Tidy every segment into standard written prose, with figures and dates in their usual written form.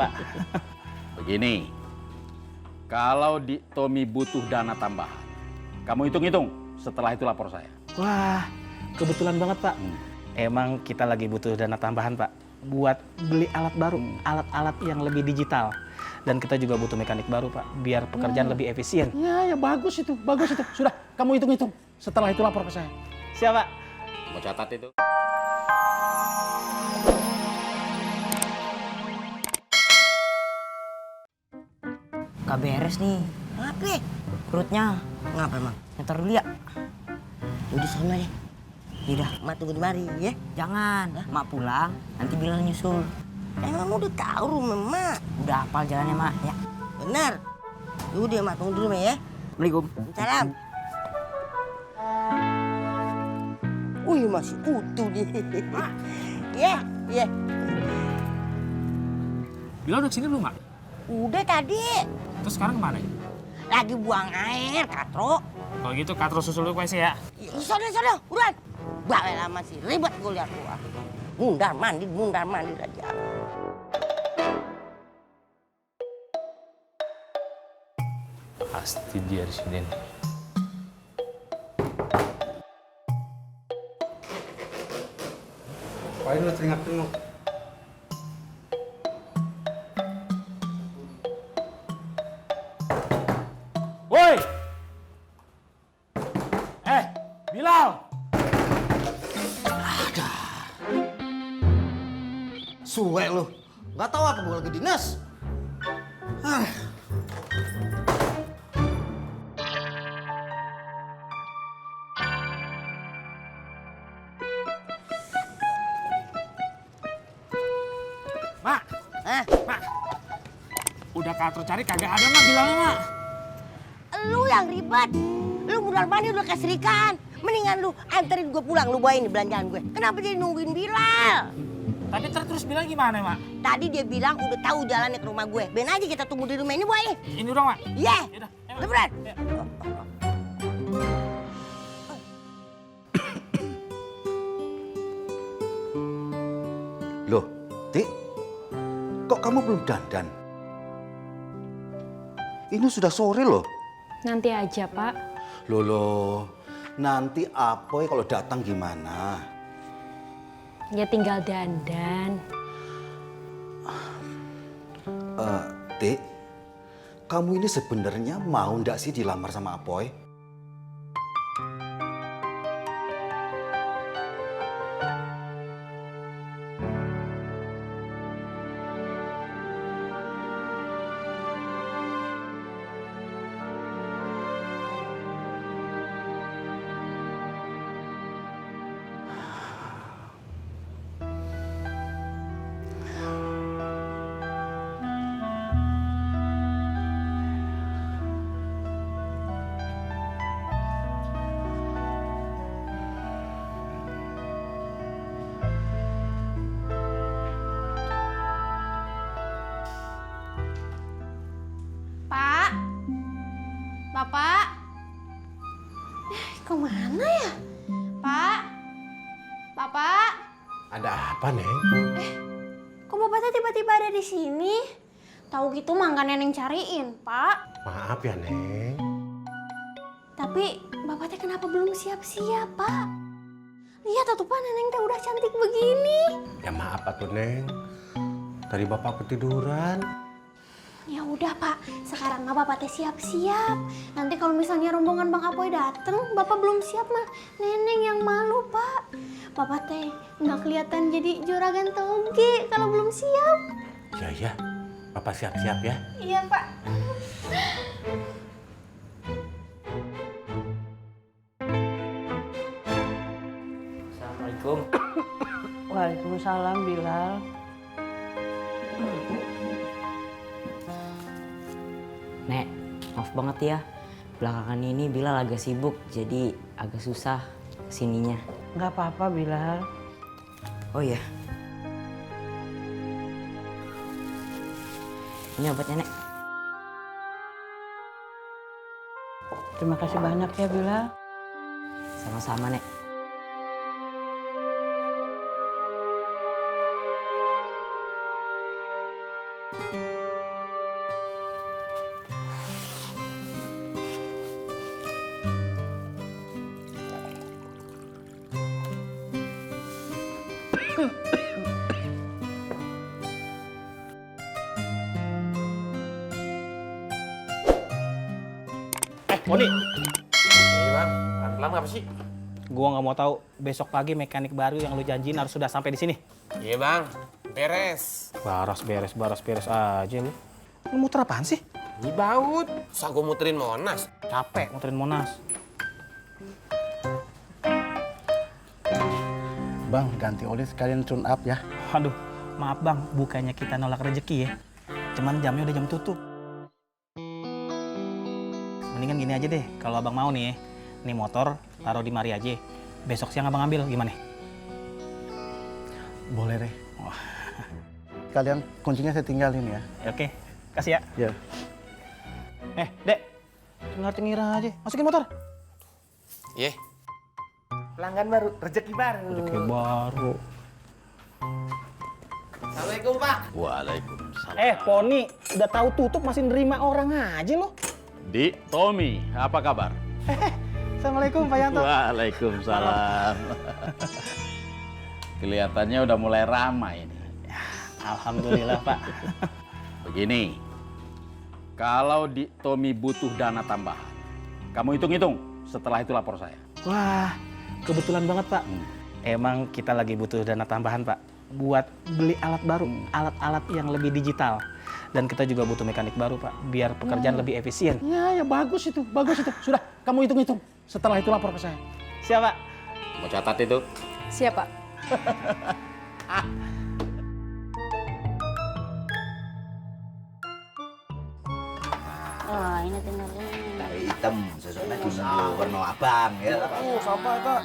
Pak. Begini, kalau Tommy butuh dana tambahan, kamu hitung-hitung, setelah itu lapor saya. Wah, kebetulan banget Pak. Emang kita lagi butuh dana tambahan Pak, buat beli alat baru, alat-alat yang lebih digital. Dan kita juga butuh mekanik baru Pak, biar pekerjaan lebih efisien. Ya bagus itu, bagus itu. Sudah, kamu hitung-hitung, setelah itu lapor ke saya. Siap Pak. Mau catat itu. Gak beres nih. Kenapa? Perutnya. Ngapa emang? Ntar dulu ya. Udah sana ya. Yaudah, mak tunggu di mari ya. Jangan, mak pulang, nanti bilang nyusul. Emang udah tahu rumah mak. Udah hafal jalannya mak, ya. Benar. Udah mak tunggu dulu mak ya. Assalamualaikum. Salam. Wih masih utuh dia. Ya, ya. Bila udah kesini belum, Mak? Udah tadi. Terus sekarang kemana? Lagi buang air, Katro. Kalau gitu Katro susul lu ke WC ya. Sono, uran. Bawa lama sih, ribet gue liat gua. Mundar mandir aja. Pasti dia di sini. Paling lu tengok-tengok. Woi! Bilal! Suwe lu. Nggak tahu apa gue lagi dinas. Mak, Hah? Mak. Udah Katro cari kagak ada, Mak, bilangnya, Mak. Lu yang ribet. Lu mundar mandir udah keserikan. Mendingan lu anterin gue pulang, lu bawain belanjaan gue. Kenapa jadi nungguin Bilal? Tapi terus bilang gimana, Mak? Tadi dia bilang udah tahu jalannya ke rumah gue. Ben aja kita tunggu di rumah ini, boy. Ini dong, Mak. Iya. Yaudah, ayo, Mak. Lebaran. Ya. Loh, Tik. Kok kamu belum dandan? Ini sudah sore loh. Nanti aja, Pak. Loh. Nanti Apoy kalau datang gimana? Ya tinggal dandan. Tik, kamu ini sebenarnya mau ndak sih dilamar sama Apoy? Pak? Bapak? Kemana ya? Pak? Bapak? Ada apa, Neng? Kok bapaknya tiba-tiba ada di sini? Tahu gitu mangga Neneng cariin, Pak. Maaf ya, Neng. Tapi bapaknya kenapa belum siap-siap, Pak? Lihat atuh Pak, Neneng teh udah cantik begini. Ya maaf atuh, Neng. Tadi Bapak ketiduran. Ya udah Pak, sekarang mah Bapak teh siap-siap. Nanti kalau misalnya rombongan Bang Apoy dateng, Bapak belum siap mah Neneng yang malu Pak. Bapak teh nggak kelihatan jadi juragan toge kalau belum siap. Ya, Bapak siap-siap ya. Iya Pak. Assalamualaikum. Waalaikumsalam, Bilal. Nek, maaf banget ya. Belakangan ini Bilal agak sibuk, jadi agak susah kesininya. Nggak apa-apa, Bilal. Oh iya. Ini obatnya, Nek. Terima kasih banyak ya, Bilal. Sama-sama, Nek. Boni, Iya bang, pelan-pelan ngapa sih? gua nggak mau tahu besok pagi mekanik baru yang lu janjiin harus sudah sampai di sini. Iya bang, beres. Baras beres aja lu. Lu muter apaan sih? Ini baut. Terus aku muterin Monas. Capek muterin Monas. Bang, ganti oli sekalian tune up ya. Aduh, maaf bang, bukannya kita nolak rezeki ya. Cuman jamnya udah jam tutup. Mendingan gini aja deh, kalau abang mau nih, nih motor taruh di mari aja. Besok siang abang ambil, gimana? Boleh deh. Kalian kuncinya saya tinggalin ya. Oke, kasih ya. Ya. Dek, ngira aja. Masukin motor. Iya. Pelanggan baru, rezeki baru. Rezeki baru. Assalamualaikum Pak. Waalaikumsalam. Poni, udah tahu tutup masih nerima orang aja lo. Di Tommy, apa kabar? Assalamualaikum Pak Yanto. Waalaikumsalam. Kelihatannya udah mulai ramai ini. Alhamdulillah Pak. Begini, kalau di Tommy butuh dana tambahan, kamu hitung-hitung. Setelah itu lapor saya. Wah, kebetulan banget Pak. Emang kita lagi butuh dana tambahan Pak. Buat beli alat baru, alat-alat yang lebih digital. Dan kita juga butuh mekanik baru Pak, biar pekerjaan lebih efisien. Ya bagus itu, bagus itu. Sudah, kamu hitung-hitung. Setelah itu lapor ke saya. Siap Pak? Mau catat itu? Siap, Pak. Wah, ini tinggal ini. Hitam, sesuatu nunggu warna abang ya. Siapa itu?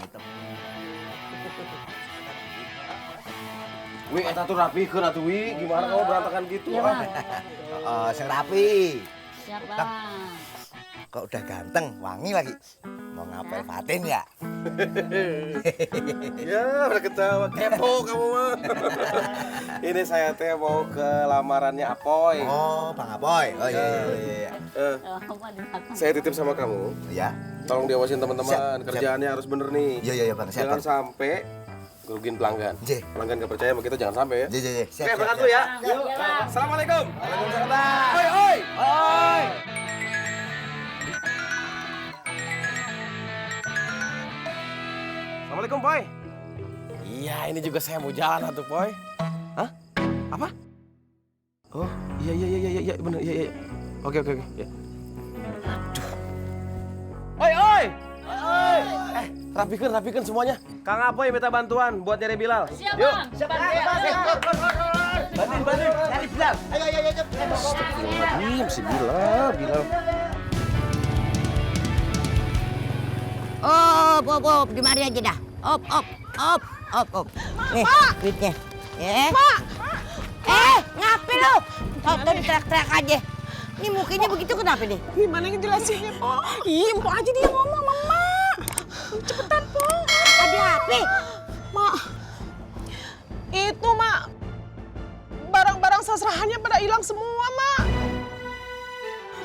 Wi, eta tuh rapi ke Ratu Wi. Gimana kamu berantakan gitu? Iya, Bang. Sing rapi. Siap, Bang. Kok udah ganteng, wangi lagi. Mau ngapel Fatin ya? Ya, udah ketawa. Kepo kamu mah. Ini saya teh mau ke lamarannya Apoy. Oh, Bang Apoy. Oh iya. Saya titip sama kamu. Ya. Tolong diawasin teman-teman. Siap. Kerjaannya harus bener nih. Iya Bang. Siap. Jangan sampai ngerugiin pelanggan. J. Pelanggan gak percaya sama kita jangan sampai ya. J. Oke, berangkat dulu ya. Yuk. Assalamualaikum. Waalaikumsalam. Oi. Assalamualaikum, Poy. Iya, ini juga saya mau jalan atuh, Poy. Hah? Apa? Oh, iya, bener, iya. Oke. Ya. Aduh. Oi. Rapikan semuanya. Kang Apoy minta bantuan buat nyari Bilal. Siap, Yuk. Bang. Siap, Bang. Bantuin, cari Bilal. Ayo. Astagfirullahaladzim, si Bilal. Op, di mari aja dah. Op. Nih, duitnya. Ya. Mak. Ngapain lu? Tau teriak-teriak aja. Ini mukanya begitu kenapa nih? Gimana ngejelasinnya, Po? Ih, Mpok aja dia ngomong, Mama. Cepetan, Po. Ada apa? Mak, itu, Mak. Barang-barang seserahannya pada hilang semua, Mak.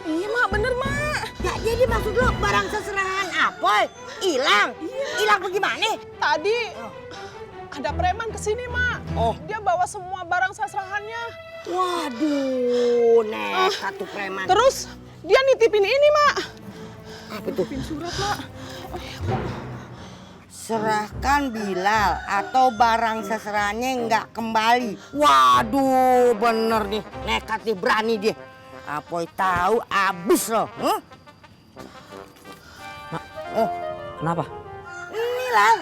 Iya, Mak, bener, Mak. Ya, jadi maksud lu barang seserahan Apoy hilang? Hilang bagaimana? Tadi ada preman kesini, Mak. Dia bawa semua barang seserahannya. Waduh, nekat tuh preman. Terus dia nitipin ini, Mak. Apa tuh? Nitipin surat, Mak. Serahkan Bilal atau barang seserahannya nggak kembali. Waduh, bener nih. Nekat nih, berani dia. Apoy tahu abis loh. Kenapa? Ini lah,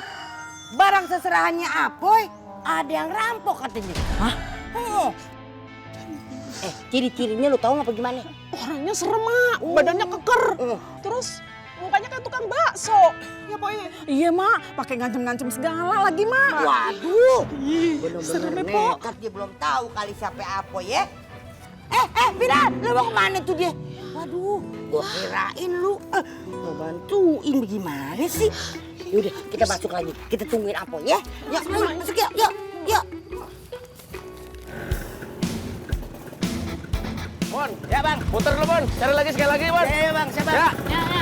barang seserahannya Apoy ada yang rampok katanya. Hah? Ciri-cirinya lu tahu nggak bagaimana? Orangnya serem, Mak. Badannya keker. Terus mukanya kayak tukang bakso. Ya, pokoknya. Iya, Mak. Pakai ngancem-ngancem segala lagi, Mak. Waduh, serem, bener-bener Po. nekat dia belum tahu kali siapa Apoy ya. Bilal, lu mau kemana tuh dia? Waduh, gua kirain lu mau bantuin bagaimana sih? Yaudah, kita masuk lagi. Kita tungguin Apoy ya. Yuk, masuk yuk. Mon, ya Bang, putar dulu Mon. Cari lagi sekali lagi Mon. Ya Bang, siapa? Ya. Ya.